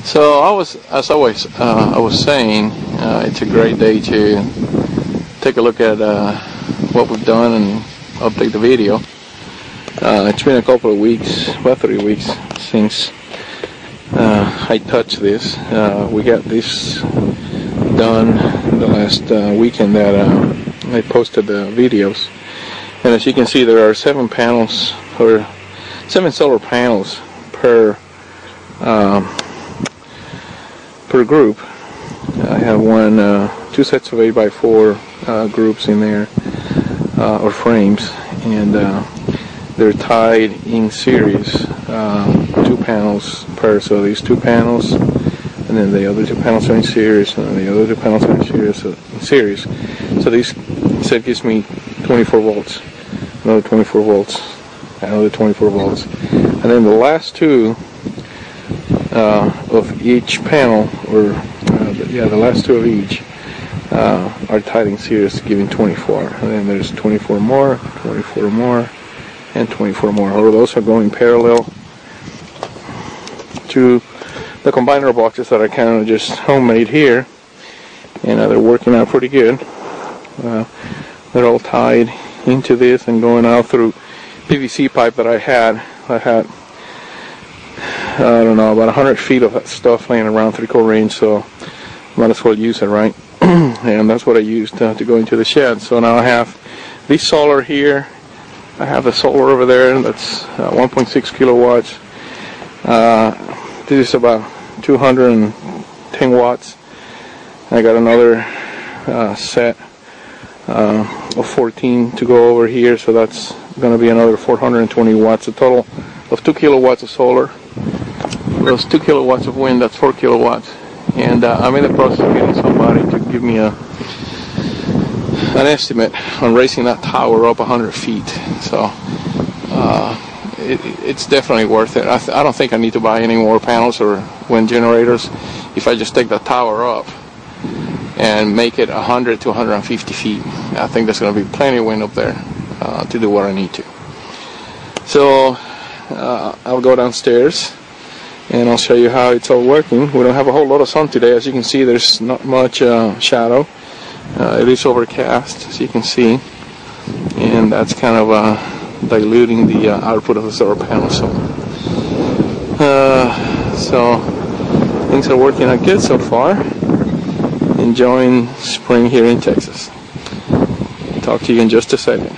So as always, I was saying, it's a great day to take a look at what we've done and update the video. It's been a couple of weeks, about 3 weeks since I touched this. We got this done the last weekend that I posted the videos, and as you can see, there are 7 panels, or 7 solar panels per group. I have two sets of 8x4 groups in there, or frames, and they're tied in series, 2 panels per. So these 2 panels, and then the other 2 panels are in series, and then the other 2 panels are in series. So this set gives me 24 volts, another 24 volts, another 24 volts, and then the last 2 of each panel, or the last 2 of each are tied in series, giving 24. And then there's 24 more, 24 more, and 24 more. All of those are going parallel to the combiner boxes that are kind of just homemade here, and they're working out pretty good. They're all tied into this and going out through PVC pipe that I had. I don't know, about 100 feet of that stuff laying around 3/4 inch, so might as well use it, right? And that's what I used to go into the shed. So now I have this solar here. I have the solar over there that's 1.6 kilowatts. This is about 210 watts. I got another set of 14 to go over here, so that's going to be another 420 watts. A total of 2 kilowatts of solar. Those 2 kilowatts of wind, that's 4 kilowatts. And I'm in the process of getting somebody to give me an estimate on raising that tower up 100 feet. So it's definitely worth it. I don't think I need to buy any more panels or wind generators. If I just take the tower up and make it 100 to 150 feet, I think there's going to be plenty of wind up there to do what I need to. So I'll go downstairs and I'll show you how it's all working. We don't have a whole lot of sun today. As you can see, there's not much shadow. It is overcast, as you can see, and that's kind of diluting the output of the solar panel. So things are working out good so far. Enjoying spring here in Texas. Talk to you in just a second.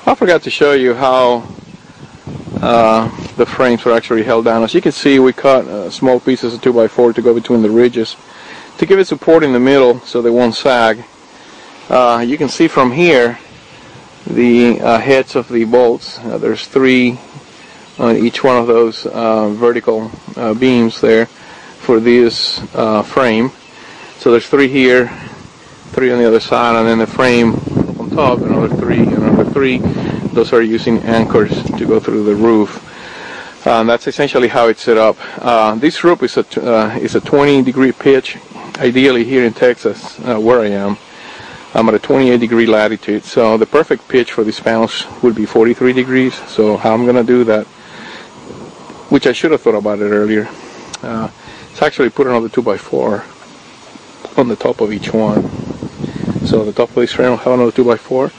I forgot to show you how the frames were actually held down. As you can see, we cut small pieces of 2x4 to go between the ridges to give it support in the middle so they won't sag. You can see from here the heads of the bolts. There's 3 on each one of those vertical beams there for this frame. So there's 3 here, 3 on the other side, and then the frame on top, another 3, another 3. Those are using anchors to go through the roof. That's essentially how it's set up. This roof is a 20-degree pitch. Ideally here in Texas, where I am, I'm at a 28-degree latitude. So the perfect pitch for these panels would be 43 degrees. So how I'm going to do that, which I should have thought about it earlier, is actually put another 2x4 on the top of each one. So the top of this frame will have another 2x4.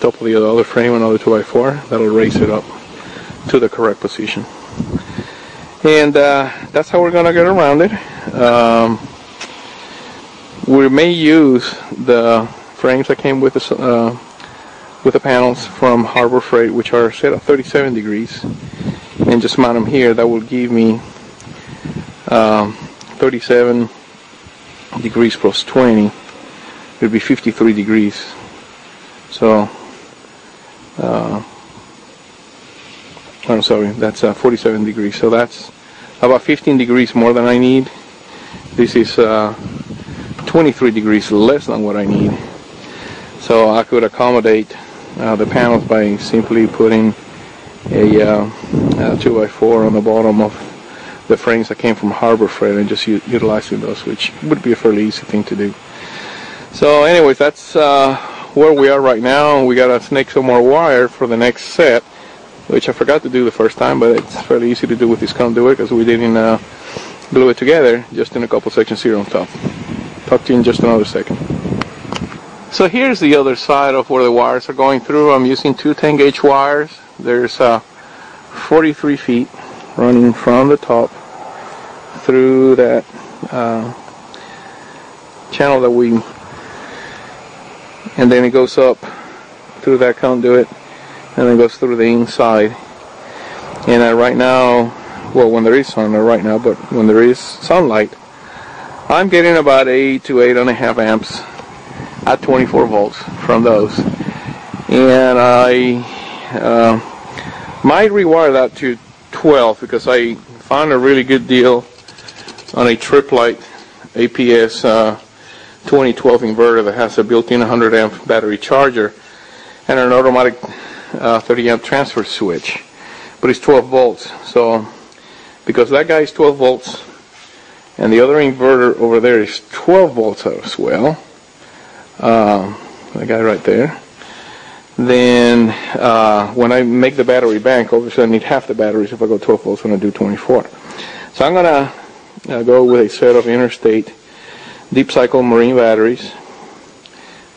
Top of the other frame, another 2x4. That'll raise it up to the correct position, and that's how we're gonna get around it. We may use the frames that came with the panels from Harbor Freight, which are set at 37 degrees, and just mount them here. That will give me 37 degrees plus 20. It would be 53 degrees. So I'm sorry, that's 47 degrees. So that's about 15 degrees more than I need. This is 23 degrees less than what I need. So I could accommodate the panels by simply putting a 2x4 on the bottom of the frames that came from Harbor Freight and just utilizing those, which would be a fairly easy thing to do. So anyways, that's where we are right now. We gotta snake some more wire for the next set, which I forgot to do the first time, but it's fairly easy to do with this conduit because we did in glue it together just in a couple sections here on top. Talk to you in just another second. So here's the other side of where the wires are going through. I'm using two 10-gauge wires. There's 43 feet running from the top through that channel that we, and then it goes up through that conduit and then goes through the inside. And right now, well, when there is sun, not right now, but when there is sunlight, I'm getting about 8 to 8.5 amps at 24 volts from those. And I might rewire that to 12 because I found a really good deal on a triplet APS 2012 inverter that has a built-in 100 amp battery charger and an automatic 30 amp transfer switch, but it's 12 volts. So because that guy is 12 volts and the other inverter over there is 12 volts as well, the guy right there, then when I make the battery bank, obviously I need half the batteries if I go 12 volts when I do 24. So I'm going to go with a set of interstate deep cycle marine batteries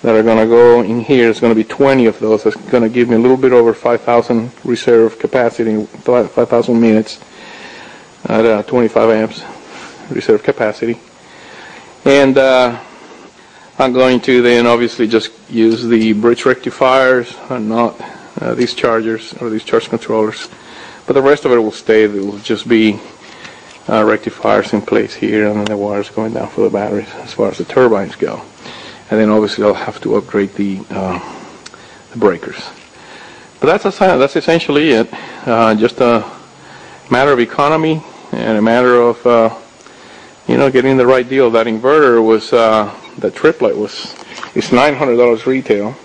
that are going to go in here. There's going to be 20 of those. That's going to give me a little bit over 5,000 reserve capacity, 5,000 minutes at 25 amps reserve capacity. And I'm going to then obviously just use the bridge rectifiers and not these chargers or these charge controllers, but the rest of it will stay. It will just be rectifiers in place here, and then the wires going down for the batteries as far as the turbines go. And then obviously I'll have to upgrade the breakers. But that's essentially it. Just a matter of economy and a matter of getting the right deal. That inverter was that triplet it's $900 retail,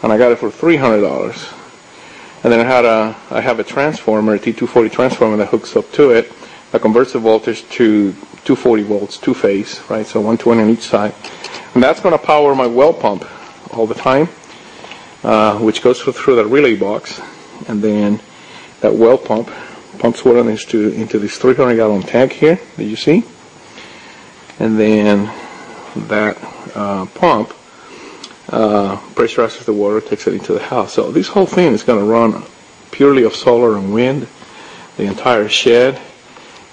and I got it for $300. And then I have a transformer, a T240 transformer that hooks up to it, that converts the voltage to 240 volts, two-phase, right? So 120 on each side, and that's going to power my well pump all the time, which goes through that relay box, and then that well pump pumps water into this 300-gallon tank here that you see, and then that pump pressurizes the water, takes it into the house. So this whole thing is going to run purely of solar and wind, the entire shed,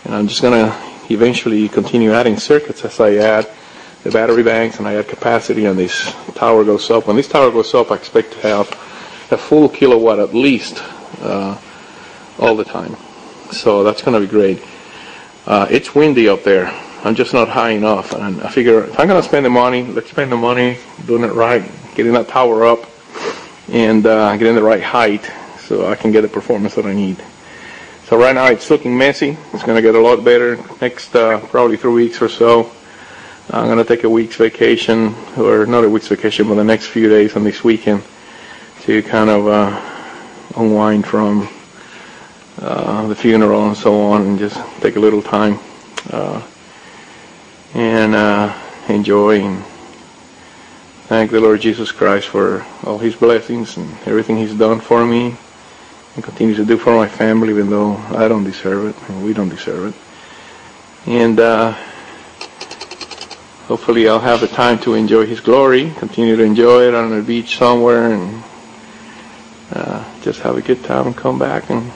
and I'm just going to eventually continue adding circuits as I add the battery banks and I add capacity, and this tower goes up. When this tower goes up, I expect to have a full kilowatt at least all the time. So that's going to be great. It's windy up there. I'm just not high enough, and I figure if I'm going to spend the money, let's spend the money doing it right, getting that tower up and getting the right height so I can get the performance that I need. So right now it's looking messy. It's going to get a lot better next probably 3 weeks or so. I'm going to take a week's vacation, or not a week's vacation, but the next few days on this weekend to kind of unwind from the funeral and so on, and just take a little time and enjoy and thank the Lord Jesus Christ for all His blessings and everything He's done for me and continues to do for my family, even though I don't deserve it and we don't deserve it. And hopefully I'll have the time to enjoy His glory, continue to enjoy it on the beach somewhere, and just have a good time and come back and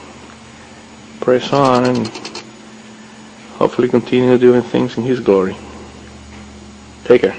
press on and hopefully continue doing things in His glory. Take care.